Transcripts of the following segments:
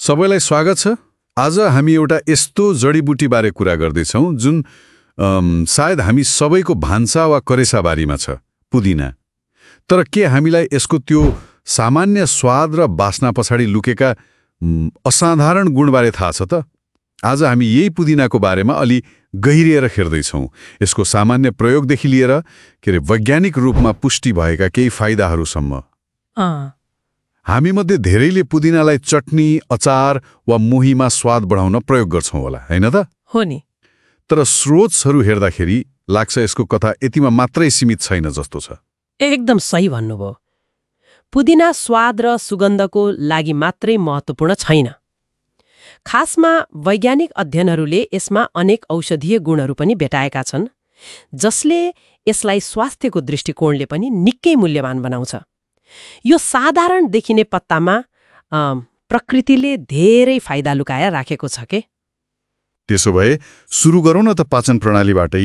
सबैलाई स्वागत छ। आज हामी एउटा यस्तो जडीबुटीबारे कुरा गर्दैछौँ जुन सायद हामी सबैको भान्सा वा करेसाबारीमा छ, पुदिना। तर के हामीलाई यसको त्यो सामान्य स्वाद र बास्ना पछाडि लुकेका असाधारण गुणबारे थाहा छ त? आज हामी यही पुदिनाको बारेमा अलि गहिरिएर हेर्दैछौँ। यसको सामान्य प्रयोगदेखि लिएर वैज्ञानिक रूपमा पुष्टि भएका केही फाइदाहरूसम्म। हामीमध्ये धेरैले पुदिनालाई चटनी, अचार वा मोहीमा स्वाद बढाउन प्रयोग गर्छौँ होला, हैन त? हो नि। तर स्रोतहरू हेर्दाखेरि लाग्छ यसको कथा यतिमा मात्रै सीमित छैन जस्तो छ। एकदम सही भन्नुभयो। पुदिना स्वाद र सुगन्धको लागि मात्रै महत्त्वपूर्ण छैन। खासमा वैज्ञानिक अध्ययनहरूले यसमा अनेक औषधीय गुणहरू पनि भेटाएका छन्, जसले यसलाई स्वास्थ्यको दृष्टिकोणले पनि निकै मूल्यवान बनाउँछ। यो साधारण देखिने पत्तामा प्रकृतिले धेरै फाइदा लुकाएर राखेको छ के? त्यसो भए सुरु गरौँ न त पाचन प्रणालीबाटै।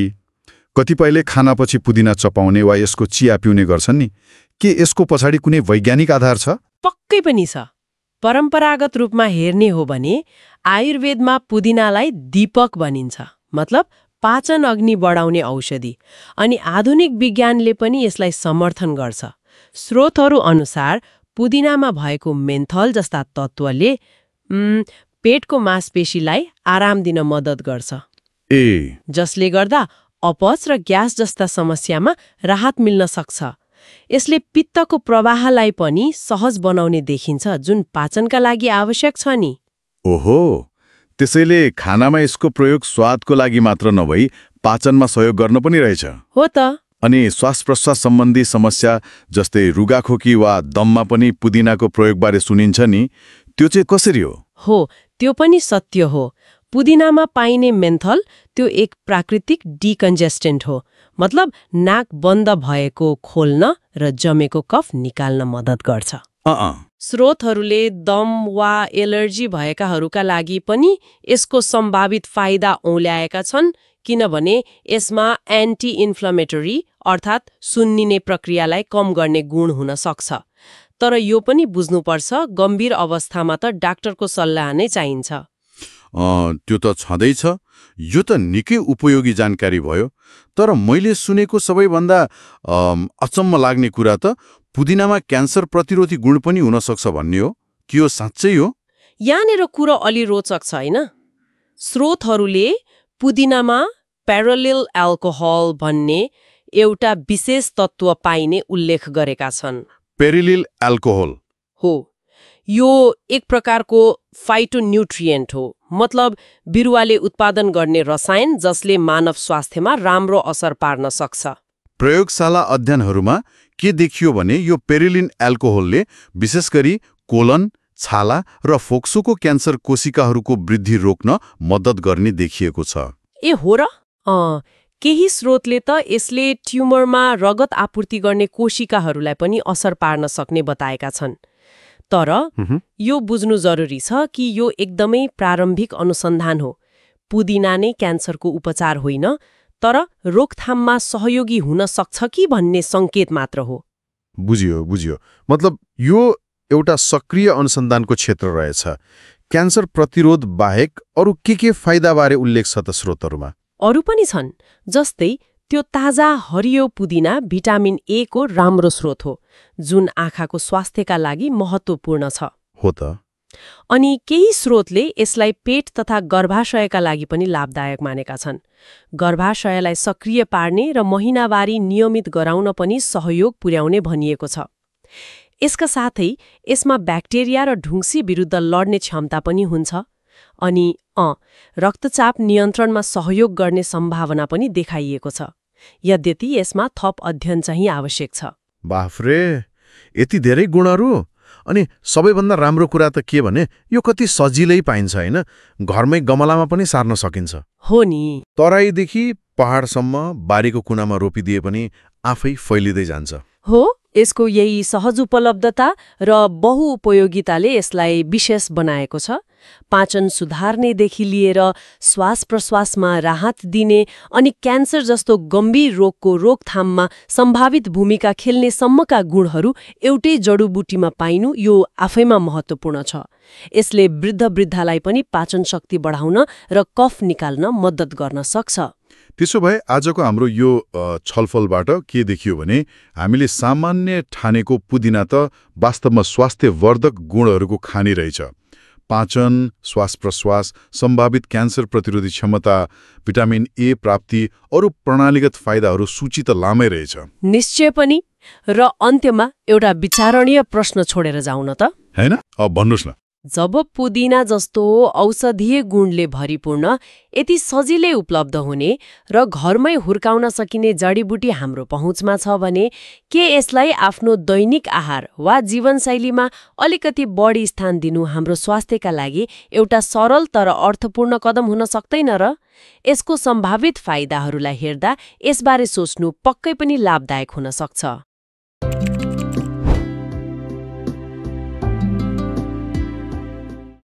कतिपयले खानापछि पुदिना चपाउने वा यसको चिया पिउने गर्छन् नि, के यसको पछाडि कुनै वैज्ञानिक आधार छ? पक्कै पनि छ। परम्परागत रूपमा हेर्ने हो भने आयुर्वेदमा पुदिनालाई दीपक भनिन्छ, मतलब पाचन अग्नि बढाउने औषधि। अनि आधुनिक विज्ञानले पनि यसलाई समर्थन गर्छ। स्रोतहरू अनुसार पुदिनामा भएको मेन्थल जस्ता तत्त्वले पेटको मांसपेशीलाई आराम दिन मद्दत गर्छ, जसले गर्दा अपच र ग्यास जस्ता समस्यामा राहत मिल्न सक्छ। यसले पित्तको प्रवाहलाई पनि सहज बनाउने देखिन्छ, जुन पाचनका लागि आवश्यक छ नि। ओहो, त्यसैले खानामा यसको प्रयोग स्वादको लागि मात्र नभई पाचनमा सहयोग गर्न पनि रहेछ। हो त। अनि श्वास प्रश्वास सम्बन्धी समस्या जस्तै रुगाखोकी वा दममा पनि पुदिनाको प्रयोगबारे सुनिन्छ नि, त्यो चाहिँ कसरी हो? हो, त्यो पनि सत्य हो। पुदिनामा पाइने मेन्थल त्यो एक प्राकृतिक डिकन्जेस्टेन्ट हो, मतलब नाक बन्द भएको खोल्न र जमेको कफ निकाल्न मद्दत गर्छ। स्रोतहरूले दम वा एलर्जी भएकाहरूका लागि पनि यसको सम्भावित फाइदा औल्याएका छन्, किनभने यसमा एन्टी इन्फ्लेमेटरी अर्थात् सुन्निने प्रक्रियालाई कम गर्ने गुण हुन सक्छ। तर यो पनि बुझ्नुपर्छ, गम्भीर अवस्थामा त डाक्टरको सल्लाह नै चाहिन्छ। त्यो त छँदैछ। यो त निकै उपयोगी जानकारी भयो। तर मैले सुनेको सबैभन्दा अचम्म लाग्ने कुरा त पुदिनामा क्यान्सर प्रतिरोधी गुण पनि हुन सक्छ भन्ने हो। के यो साँच्चै हो? यहाँनिर कुरा अलि रोचक छ, हैन? स्रोतहरूले पुदिनामा पेरिलिल एल्कोहल भन्ने एउटा विशेष तत्त्व पाइने उल्लेख गरेका छन्। पेरिलिल एल्कोहल? हो, यो एक प्रकारको फाइटोन्युट्रिएन्ट हो, मतलब बिरुवाले उत्पादन गर्ने रसायन जसले मानव स्वास्थ्यमा राम्रो असर पार्न सक्छ। प्रयोगशाला अध्ययनहरूमा के देखियो भने यो पेरिलिन एल्कोहलले विशेष गरी कोलन, छाला र फोक्सोको क्यान्सर कोशिकाहरूको वृद्धि रोक्न मद्दत गर्ने देखिएको छ। ए हो र? केही स्रोतले त यसले ट्युमरमा रगत आपूर्ति गर्ने कोशिकाहरूलाई पनि असर पार्न सक्ने बताएका छन्। तर यो बुझ्नु जरुरी छ कि यो एकदमै प्रारम्भिक अनुसन्धान हो। पुदिना नै क्यान्सरको उपचार होइन, तर रोकथाममा सहयोगी हुन सक्छ कि भन्ने सङ्केत मात्र हो। बुझियो। मतलब यो एउटा सक्रिय अनुसन्धानको क्षेत्र रहेछ। क्यान्सर प्रतिरोध बाहेक अरू के फाइदाबारे उल्लेख छ त स्रोतहरूमा? अरू पनि छन्, जस्तै त्यो ताजा हरियो पुदिना भिटामिन ए को राम्रो स्रोत हो, जुन आँखाको स्वास्थ्यका लागि महत्त्वपूर्ण छ। हो त। अनि केही स्रोतले यसलाई पेट तथा गर्भाशयका लागि पनि लाभदायक मानेका छन्। गर्भाशयलाई सक्रिय पार्ने र महिनावारी नियमित गराउन पनि सहयोग पुर्याउने भनिएको छ। यसका साथै यसमा ब्याक्टेरिया र ढुङ्सी विरुद्ध लड्ने क्षमता पनि हुन्छ। अनि रक्तचाप नियन्त्रणमा सहयोग गर्ने सम्भावना पनि देखाइएको छ। यद्यपि यसमा थप अध्ययन चाहिँ आवश्यक छ। बाफरे, यति धेरै गुणहरू! अनि सबैभन्दा राम्रो कुरा त के भने यो कति सजिलै पाइन्छ, हैन? घरमै गमलामा पनि सार्न सकिन्छ। हो नि। तराईदेखि पहाडसम्म बारीको कुनामा रोपिदिए पनि आफै फैलिँदै जान्छ। हो, यसको यही सहज उपलब्धता र बहुउपयोगिताले यसलाई विशेष बनाएको छ। पाचन सुधार्नेदेखि लिएर श्वास प्रश्वासमा राहत दिने अनि क्यान्सर जस्तो गम्भीर रोगको रोकथाममा सम्भावित भूमिका खेल्ने सम्मका गुणहरू एउटै जडीबुटीमा पाइनु यो आफैमा महत्त्वपूर्ण छ। यसले वृद्धलाई पनि पाचन शक्ति बढाउन र कफ निकाल्न मद्दत गर्न सक्छ। त्यसो भए आजको हाम्रो यो छलफलबाट के देखियो भने हामीले सामान्य ठानेको पुदिना त वास्तवमा स्वास्थ्यवर्धक गुणहरूको खानी रहेछ। पाचन, श्वास प्रश्वास, सम्भावित क्यान्सर प्रतिरोधी क्षमता, भिटामिन ए प्राप्ति, अरू प्रणालीगत फाइदाहरू सूची त लामै रहेछ। निश्चय पनि। र अन्त्यमा एउटा विचारणीय प्रश्न छोडेर जाउँ न त, हैन? अब भन्नुस् न। जब पुदिना जस्तो औषधीय गुणले भरिपूर्ण, यति सजिलै उपलब्ध हुने र घरमै हुर्काउन सकिने जडीबुटी हाम्रो पहुँचमा छ भने के यसलाई आफ्नो दैनिक आहार वा जीवनशैलीमा अलिकति बढी स्थान दिनु हाम्रो स्वास्थ्यका लागि एउटा सरल तर अर्थपूर्ण कदम हुन सक्दैन र? यसको सम्भावित फाइदाहरूलाई हेर्दा यसबारे सोच्नु पक्कै पनि लाभदायक हुन सक्छ।